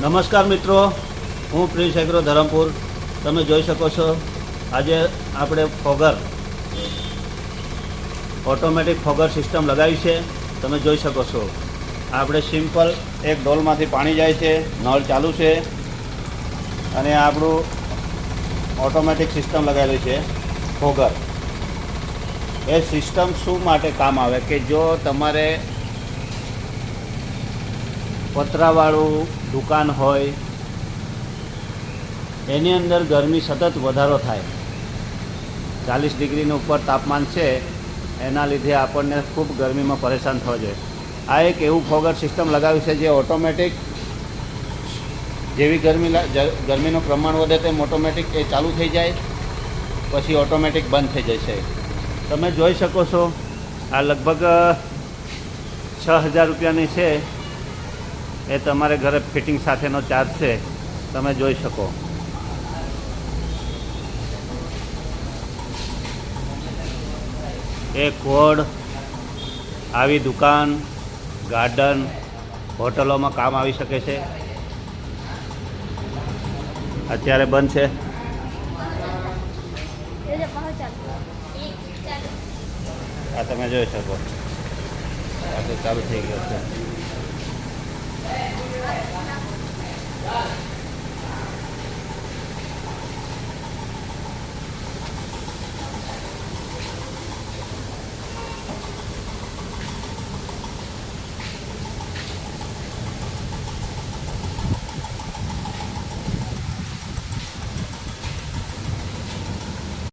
નમસ્કાર મિત્રો, હું પ્રિન્સ એગ્રો ધરમપુર. તમે જોઈ શકો છો આજે આપણે ફોગર ઓટોમેટિક ફોગર સિસ્ટમ લગાવી છે. તમે જોઈ શકો છો આપણે સિમ્પલ એક ડોલમાંથી પાણી જાય છે, નળ ચાલુ છે અને આપણું ઓટોમેટિક સિસ્ટમ લગાવેલી છે ફોગર. એ સિસ્ટમ શું માટે કામ આવે કે જો તમારે પતરાવાળું દુકાન હોય એની અંદર ગરમી સતત વધારો થાય, 40 ડિગ્રીની ઉપર તાપમાન છે, એના લીધે આપણને ખૂબ ગરમીમાં પરેશાન થવા જોઈએ. આ એક એવું ફોગર સિસ્ટમ લગાવ્યું છે જે ઓટોમેટિક જેવી ગરમીનું પ્રમાણ વધે તેમ ઓટોમેટિક એ ચાલુ થઈ જાય, પછી ઓટોમેટિક બંધ થઈ જશે. તમે જોઈ શકો છો આ લગભગ 6000 રૂપિયાની છે. એ તમારે ઘરે ફિટિંગ સાથેનો ચાર્જ છે, તમે જોઈ શકો. એ કોડ આવી દુકાન, ગાર્ડન, હોટલોમાં કામ આવી શકે છે. અત્યારે બંધ છે. આ તમે જોઈ શકો, આ તો ચાલુ થઈ ગયો છે.